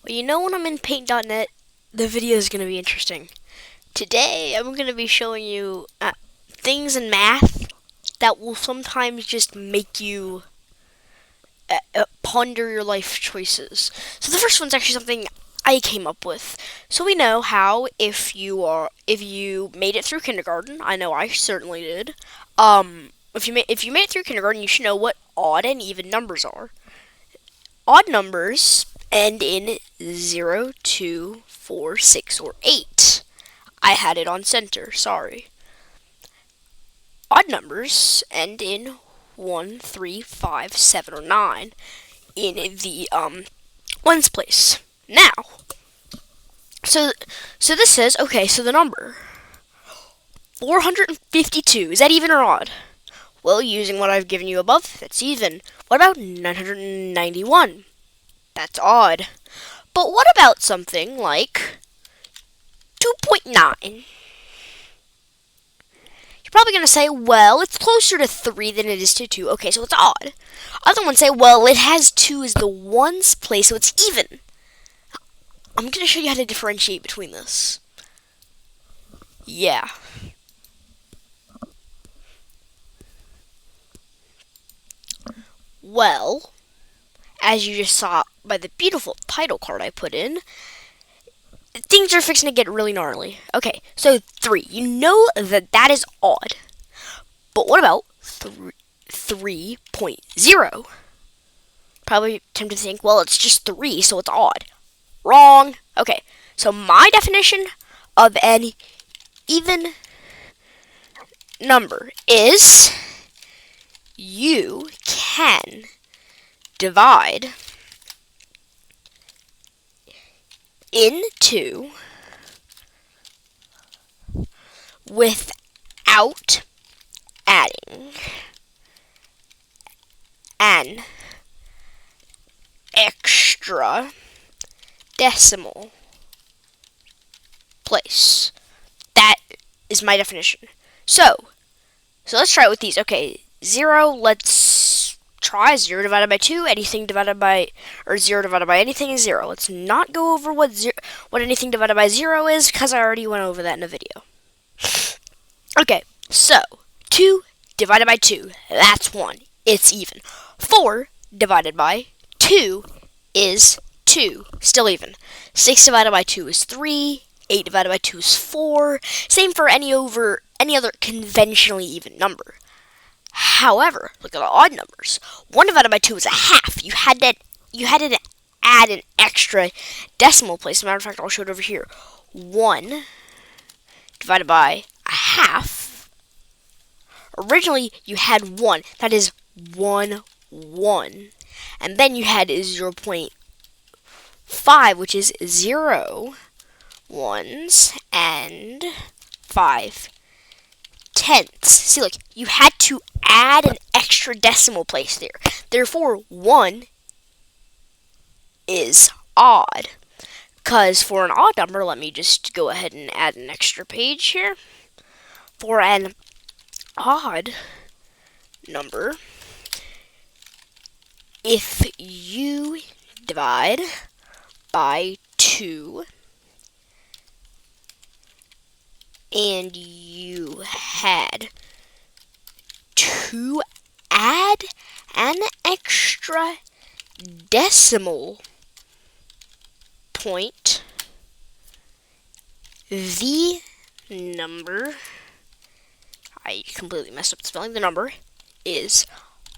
Well, you know when I'm in paint.net, the video is going to be interesting. Today, I'm going to be showing you things in math that will sometimes just make you ponder your life choices. So the first one's actually something I came up with. So we know how if you made it through kindergarten, I know I certainly did. If you made it through kindergarten, you should know what odd and even numbers are. Odd numbers end in 0, 2, 4, 6, or 8. I had it on center, sorry. Odd numbers end in 1, 3, 5, 7, or 9 in the ones place. Now, so this says, okay, so the number 452, is that even or odd? Well, using what I've given you above, that's even. What about 991? That's odd. But what about something like 2.9? You're probably going to say, well, it's closer to 3 than it is to 2. Okay, so it's odd. Other ones say, well, it has 2 as the ones place, so it's even. I'm going to show you how to differentiate between this. Yeah. Well, as you just saw by the beautiful title card I put in, things are fixing to get really gnarly. Okay, so 3. You know that is odd. But what about 3.0? Probably tempted to think, well, it's just 3, so it's odd. Wrong. Okay, so my definition of an even number is you can divide into without adding an extra decimal place. That is my definition. So let's try it with these. Okay, 0, let's try 0 divided by 2. Anything divided by, or 0 divided by anything is 0. Let's not go over what anything divided by 0 is, because I already went over that in a video. Okay, so 2 divided by 2, that's 1. It's even. 4 divided by 2 is 2. Still even. 6 divided by 2 is 3. 8 divided by 2 is 4. Same for any other conventionally even number. However, look at the odd numbers. 1 divided by 2 is a half. You had to add an extra decimal place. As a matter of fact, I'll show it over here. 1 divided by a half. Originally, you had 1. That is 1, 1. And then you had 0.5, which is 0 ones and 5 tenths. See, look, you had to add an extra decimal place there. Therefore, 1 is odd. Because for an odd number, let me just go ahead and add an extra page here. For an odd number, if you divide by 2 and you had to add an extra decimal point, the number, I completely messed up the spelling, the number is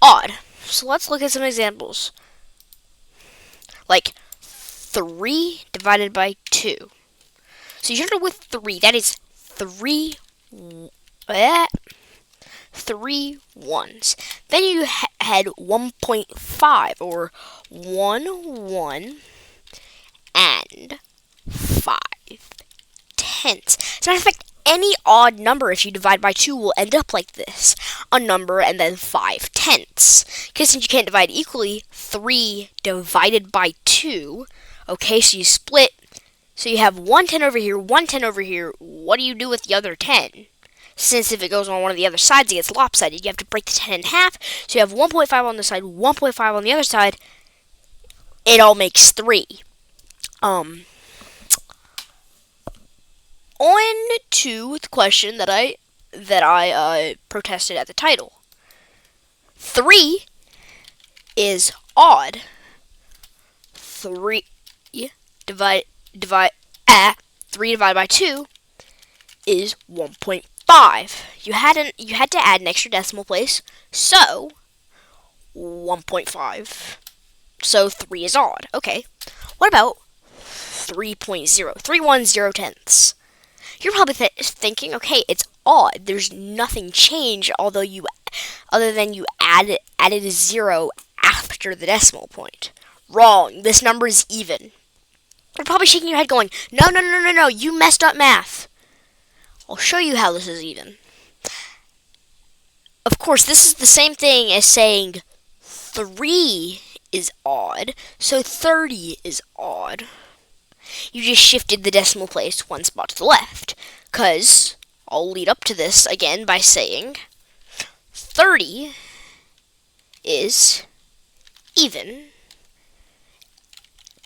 odd. So let's look at some examples. Like 3 divided by 2. So you start with 3, that is 3 ones. Then you had 1.5, or 1, 1, and 5 tenths. As a matter of fact, any odd number, if you divide by 2, will end up like this. A number and then 5 tenths. Because since you can't divide equally, 3 divided by 2, okay, so you split. So you have 1 10 over here, 1 10 over here. What do you do with the other 10? Since if it goes on one of the other sides, it gets lopsided. You have to break the 10 in half. So you have 1.5 on this side, 1.5 on the other side. It all makes 3. Um, on to the question that I protested at the title. 3 is odd. 3 divide divide 3 divided by 2 is 1.5. You had to add an extra decimal place, so 1.5. So 3 is odd. Okay. What about 3.0? 3.10? You're probably thinking, okay, it's odd. There's nothing changed, other than you added a 0 after the decimal point. Wrong. This number is even. You're probably shaking your head going, no, you messed up math. I'll show you how this is even. Of course, this is the same thing as saying 3 is odd, so 30 is odd. You just shifted the decimal place one spot to the left, because I'll lead up to this again by saying 30 is even.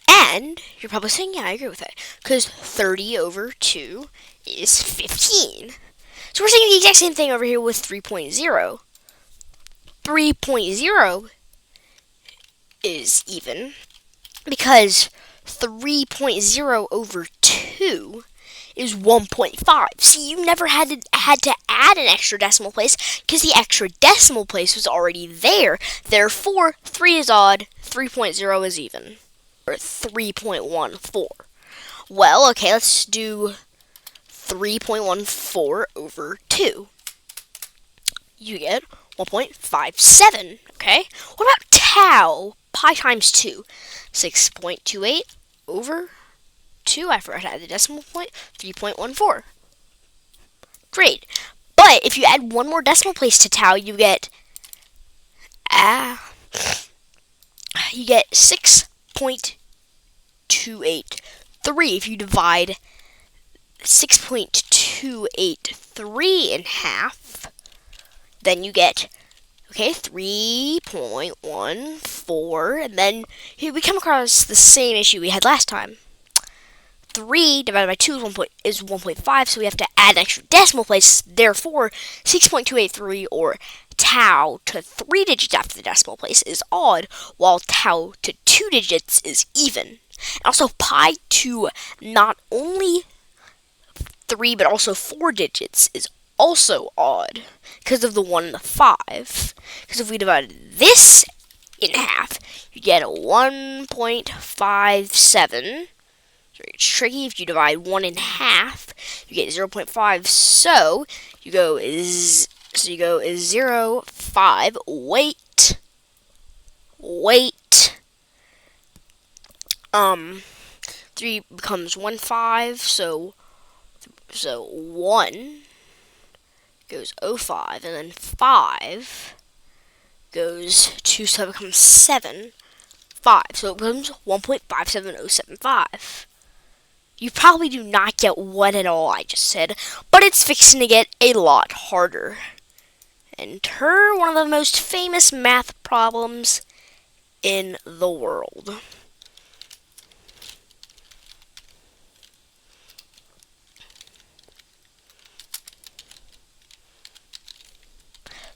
And you're probably saying, yeah, I agree with that, because 30 over 2 is 15. So we're saying the exact same thing over here with 3.0. 3.0 is even, because 3.0 over 2 is 1.5. See, you never had to add an extra decimal place because the extra decimal place was already there. Therefore, 3 is odd, 3.0 is even. Or 3.14. Well, okay, let's do 3.14 over 2. You get 1.57, okay? What about tau? Pi times 2. 6.28 over 2. I forgot to add the decimal point. 3.14. Great. But if you add one more decimal place to tau, you get 6.283. If you divide 6.283 in half, then you get 3.14, and then here we come across the same issue we had last time. 3 divided by 2 is 1.5, so we have to add an extra decimal place. Therefore, 6.283, or tau to 3 digits after the decimal place, is odd, while tau to 2 digits is even. And also, pi to not only 3 but also 4 digits is also odd, because of the 1 and the 5. Because if we divide this in half, you get a 1.57. So it's tricky. If you divide 1 in half, you get 0.5. So you go 0.5. Wait. 3 becomes 1.5. So 1 goes 0.5, and then 5 goes 2, so it becomes 7, 5. So it becomes 1.57075. You probably do not get what at all I just said, but it's fixing to get a lot harder. Enter one of the most famous math problems in the world.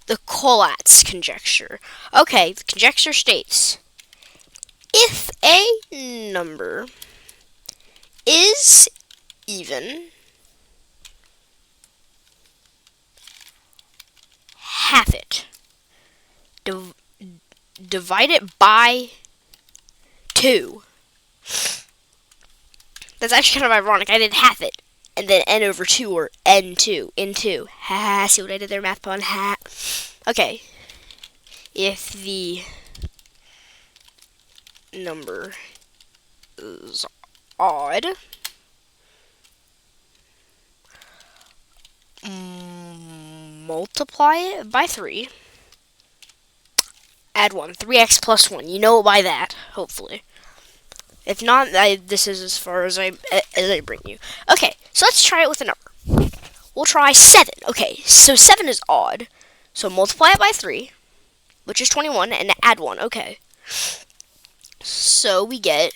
The collatz conjecture. Okay, the conjecture states, if a number is even, half it. Divide it by 2. That's actually kind of ironic. I did half it, and then n over 2, or n2, n2. Ha, see what I did there, math pun? Ha. Okay. If the number is odd, multiply it by 3. Add 1. 3x plus 1. You know it by that, hopefully. If not, this is as far as I bring you. Okay, so let's try it with a number. We'll try 7. Okay, so 7 is odd. So multiply it by 3, which is 21, and add 1. Okay. So we get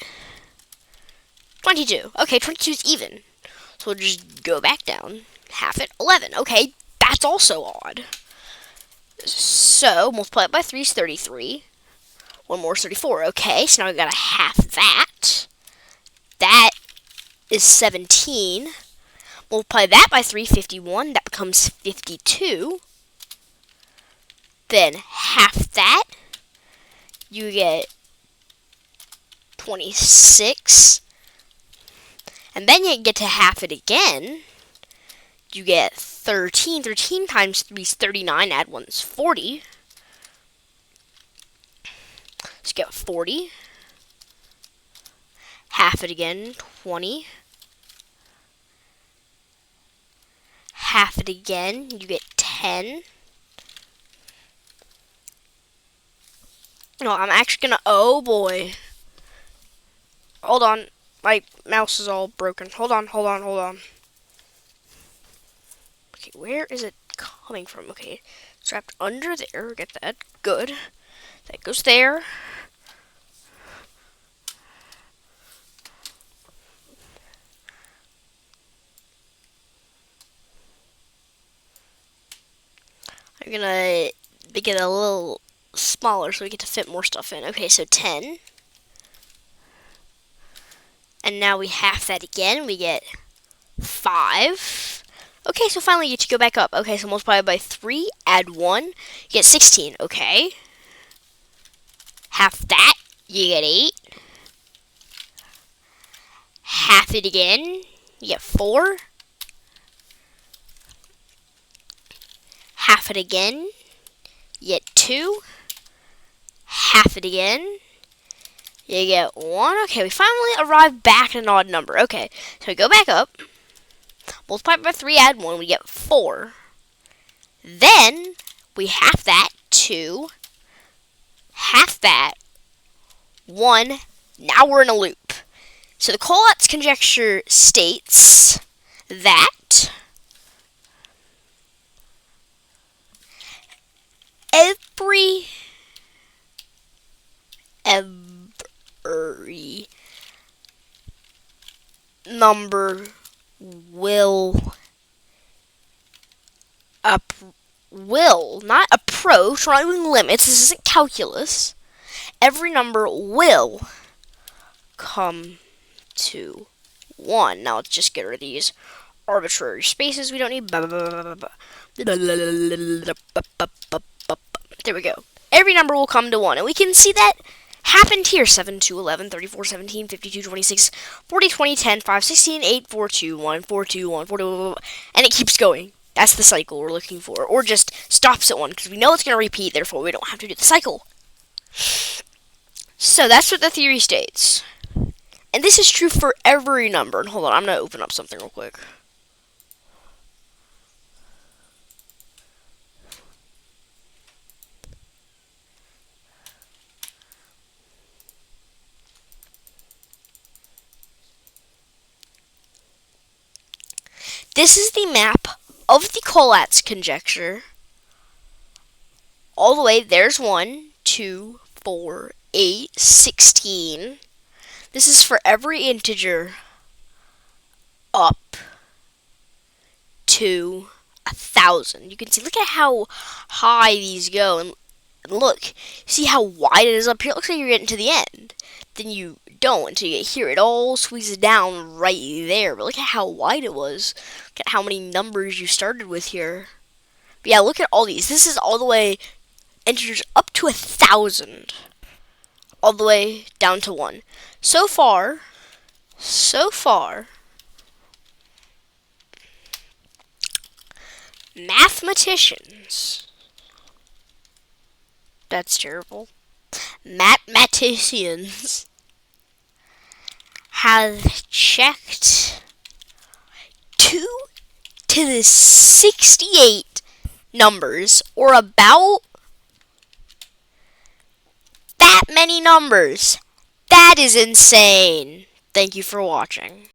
22. Okay, 22 is even. So we'll just go back down. Half it, 11. Okay, that's also odd. So, multiply it by 3 is 33. One more is 34. Okay, so now we've got to half that. That is 17. Multiply that by 3, 51. That becomes 52. Then half that. You get 26. And then you get to half it again. You get 13. 13 times 3 is 39. Add 1 is 40. So you get 40. Half it again, 20. Half it again, you get 10. No, I'm actually gonna, oh boy. Hold on, my mouse is all broken. Hold on. Okay, where is it coming from? Okay, it's wrapped under there, get that, good. That goes there. I'm gonna make it a little smaller so we get to fit more stuff in. Okay, so 10. And now we half that again. We get 5. Okay, so finally you get to go back up. Okay, so multiply it by 3, add 1, you get 16. Okay. Half that, you get 8. Half it again, you get 4. Half it again, you get 2. Half it again, you get 1. Okay, we finally arrived back at an odd number. Okay, so we go back up. Multiply by 3, add 1, we get 4. Then, we half that, 2. Half that, 1. Now we're in a loop. So the collatz conjecture states that every number will not approach, we're not doing limits, this isn't calculus. Every number will come to 1. Now let's just get rid of these arbitrary spaces we don't need. There we go. Every number will come to 1, and we can see that happened here. 7, 2, 11, 34, 17, 52, 26, 40, 20, 10, 5, 16, 8, 4, 2, 1, 4, 2, 1, 4, 2, and it keeps going. That's the cycle we're looking for. Or just stops at 1, because we know it's going to repeat, therefore we don't have to do the cycle. So that's what the theory states. And this is true for every number. And hold on, I'm going to open up something real quick. This is the map of the collatz conjecture. All the way, there's 1, 2, 4, 8, 16. This is for every integer up to 1,000. You can see, look at how high these go. And look, see how wide it is up here? It looks like you're getting to the end. Then you don't until you get here. It all squeezes down right there. But look at how wide it was. Look at how many numbers you started with here. But yeah, look at all these. This is all the way integers up to 1,000. All the way down to 1. So far, mathematicians, that's terrible, mathematicians have checked 2 to the 68 numbers, or about that many numbers. That is insane. Thank you for watching.